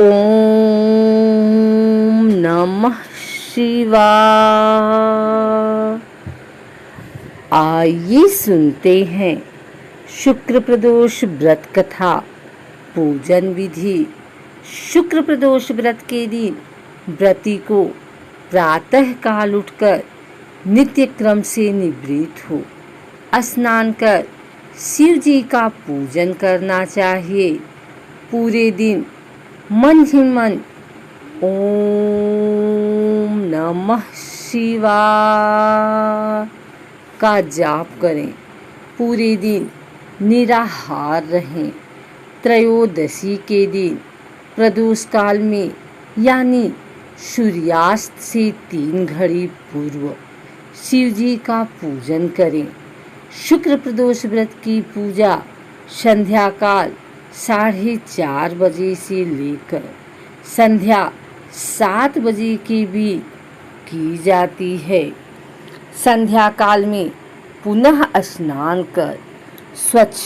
ओम नमः शिवाय। आइए सुनते हैं शुक्र प्रदोष व्रत कथा। पूजन विधि। शुक्र प्रदोष व्रत के दिन व्रती को प्रातः काल उठकर नित्य क्रम से निवृत्त हो स्नान कर शिव जी का पूजन करना चाहिए। पूरे दिन मन ही मन ओम नमः शिवाय का जाप करें। पूरे दिन निराहार रहें। त्रयोदशी के दिन प्रदोष काल में यानी सूर्यास्त से 3 घड़ी पूर्व शिव जी का पूजन करें। शुक्र प्रदोष व्रत की पूजा संध्या काल 4:30 बजे से लेकर संध्या 7 बजे के बीच की जाती है। संध्या काल में पुनः स्नान कर स्वच्छ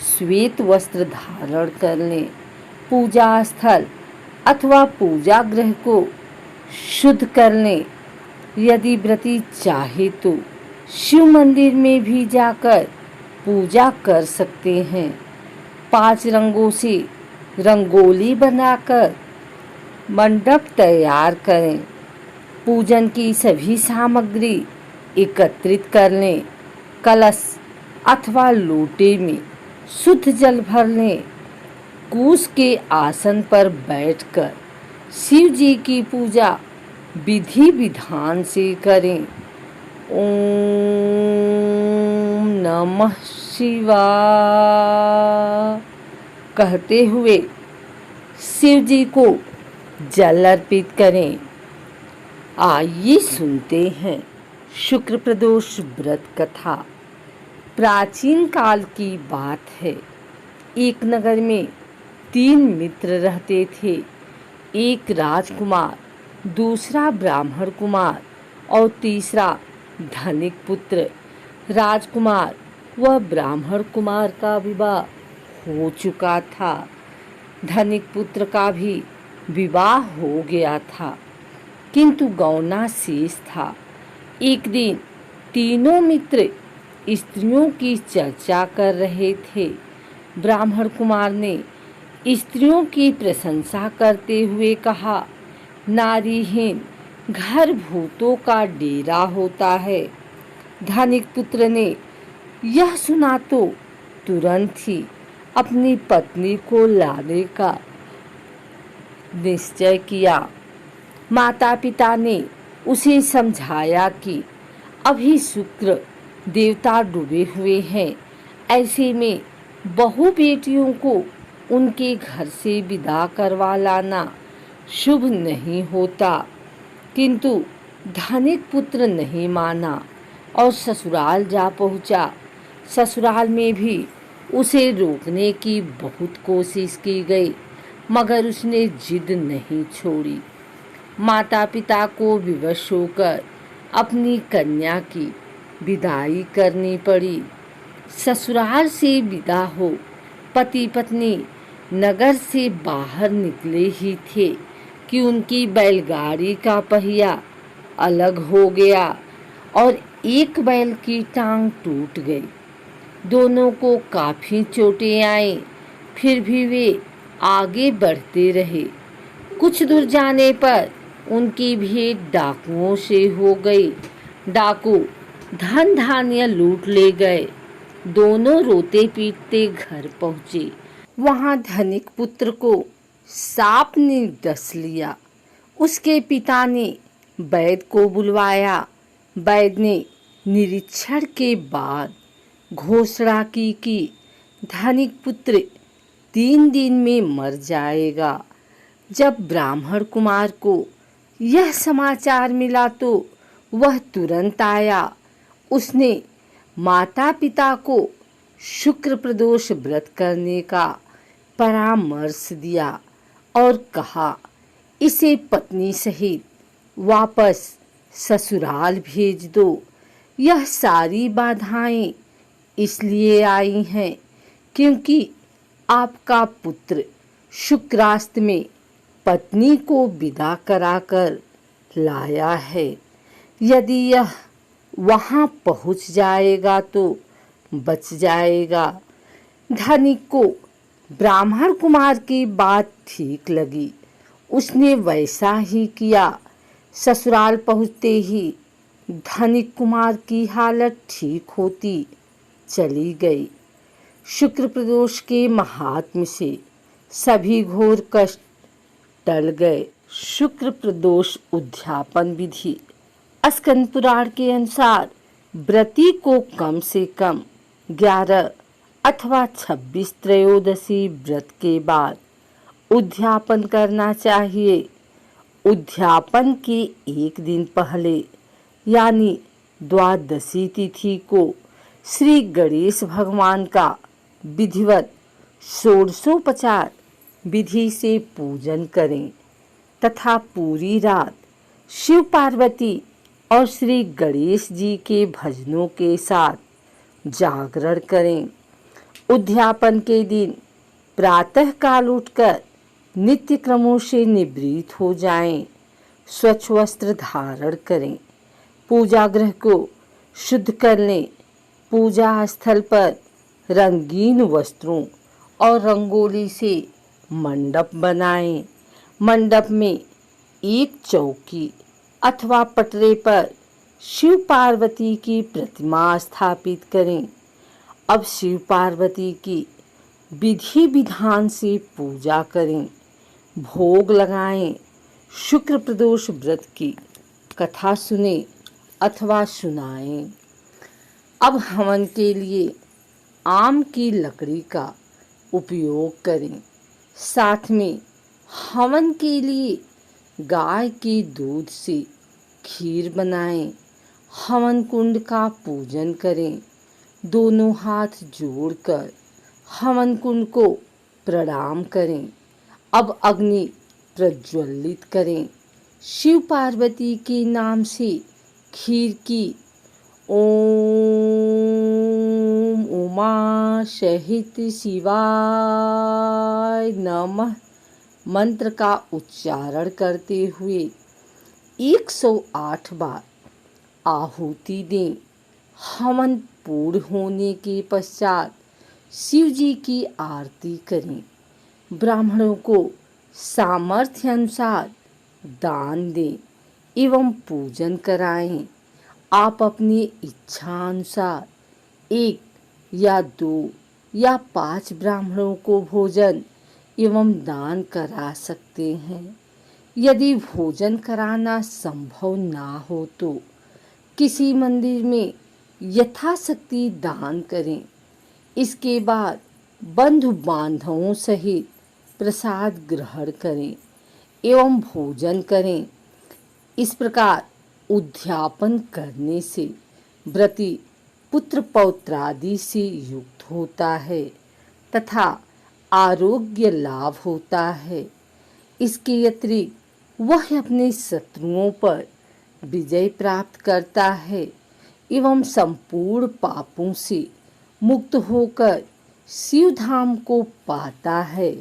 श्वेत वस्त्र धारण कर लें। पूजा स्थल अथवा पूजा गृह को शुद्ध कर लें। यदि व्रती चाहे तो शिव मंदिर में भी जाकर पूजा कर सकते हैं। 5 रंगों से रंगोली बनाकर मंडप तैयार करें। पूजन की सभी सामग्री एकत्रित कर लें। कलश अथवा लोटे में शुद्ध जल भर लें। कूश के आसन पर बैठकर शिव जी की पूजा विधि विधान से करें। ओम नमः शिवाय कहते हुए शिव जी को जल अर्पित करें। आइए सुनते हैं शुक्र प्रदोष व्रत कथा। प्राचीन काल की बात है। एक नगर में 3 मित्र रहते थे। एक राजकुमार, दूसरा ब्राह्मण कुमार और तीसरा धनिक पुत्र। राजकुमार व ब्राह्मण कुमार का विवाह हो चुका था। धनिक पुत्र का भी विवाह हो गया था, किंतु गौना शेष था। एक दिन तीनों मित्र स्त्रियों की चर्चा कर रहे थे। ब्राह्मण कुमार ने स्त्रियों की प्रशंसा करते हुए कहा, नारीहीन घर भूतों का डेरा होता है। धनिक पुत्र ने यह सुना तो तुरंत ही अपनी पत्नी को लाने का निश्चय किया। माता पिता ने उसे समझाया कि अभी शुक्र देवता डूबे हुए हैं, ऐसे में बहू बेटियों को उनके घर से विदा करवा लाना शुभ नहीं होता। किंतु धनिक पुत्र नहीं माना और ससुराल जा पहुंचा। ससुराल में भी उसे रोकने की बहुत कोशिश की गई, मगर उसने जिद नहीं छोड़ी। माता पिता को विवश होकर अपनी कन्या की विदाई करनी पड़ी। ससुराल से विदा हो पति पत्नी नगर से बाहर निकले ही थे कि उनकी बैलगाड़ी का पहिया अलग हो गया और एक बैल की टांग टूट गई। दोनों को काफी चोटें आईं, फिर भी वे आगे बढ़ते रहे। कुछ दूर जाने पर उनकी भेंट डाकुओं से हो गई। डाकू धन धान्य लूट ले गए। दोनों रोते पीटते घर पहुँचे। वहाँ धनिक पुत्र को सांप ने डस लिया। उसके पिता ने वैद्य को बुलवाया। वैद्य ने निरीक्षण के बाद घोषणा की कि धनिक पुत्र 3 दिन में मर जाएगा। जब ब्राह्मण कुमार को यह समाचार मिला तो वह तुरंत आया। उसने माता पिता को शुक्र प्रदोष व्रत करने का परामर्श दिया और कहा, इसे पत्नी सहित वापस ससुराल भेज दो। यह सारी बाधाएं इसलिए आई हैं क्योंकि आपका पुत्र शुक्रास्त में पत्नी को विदा कराकर लाया है। यदि यह वहां पहुंच जाएगा तो बच जाएगा। धनिक को ब्राह्मण कुमार की बात ठीक लगी। उसने वैसा ही किया। ससुराल पहुंचते ही धनिक कुमार की हालत ठीक होती चली गई। शुक्र प्रदोष के महात्म्य से सभी घोर कष्ट टल गए। शुक्र प्रदोष उद्यापन विधि। स्कंद पुराण के अनुसार व्रती को कम से कम 11 अथवा 26 त्रयोदशी व्रत के बाद उद्यापन करना चाहिए। उद्यापन के एक दिन पहले यानी द्वादशी तिथि को श्री गणेश भगवान का विधिवत षोडशोपचार विधि से पूजन करें तथा पूरी रात शिव पार्वती और श्री गणेश जी के भजनों के साथ जागरण करें। उद्यापन के दिन प्रातः काल उठकर नित्य क्रमों से निवृत्त हो जाएं। स्वच्छ वस्त्र धारण करें। पूजा गृह को शुद्ध कर लें। पूजा स्थल पर रंगीन वस्त्रों और रंगोली से मंडप बनाएं। मंडप में एक चौकी अथवा पटरे पर शिव पार्वती की प्रतिमा स्थापित करें। अब शिव पार्वती की विधि विधान से पूजा करें। भोग लगाएं। शुक्र प्रदोष व्रत की कथा सुने अथवा सुनाएं। अब हवन के लिए आम की लकड़ी का उपयोग करें। साथ में हवन के लिए गाय के दूध से खीर बनाएं। हवन कुंड का पूजन करें। दोनों हाथ जोड़कर हवन कुंड को प्रणाम करें। अब अग्नि प्रज्वलित करें। शिव पार्वती के नाम से खीर की ओम उमा सहित शिवाय नमः मंत्र का उच्चारण करते हुए 108 बार आहुति दें। हवन पूर्ण होने के पश्चात शिव जी की आरती करें। ब्राह्मणों को सामर्थ्य अनुसार दान दें एवं पूजन कराएं। आप अपनी इच्छा अनुसार 1 या 2 या 5 ब्राह्मणों को भोजन एवं दान करा सकते हैं। यदि भोजन कराना संभव ना हो तो किसी मंदिर में यथाशक्ति दान करें। इसके बाद बंधु बांधवों सहित प्रसाद ग्रहण करें एवं भोजन करें। इस प्रकार उद्यापन करने से व्रती पुत्र पौत्रादि से युक्त होता है तथा आरोग्य लाभ होता है। इसके अतिरिक्त वह अपने शत्रुओं पर विजय प्राप्त करता है एवं संपूर्ण पापों से मुक्त होकर शिव धाम को पाता है।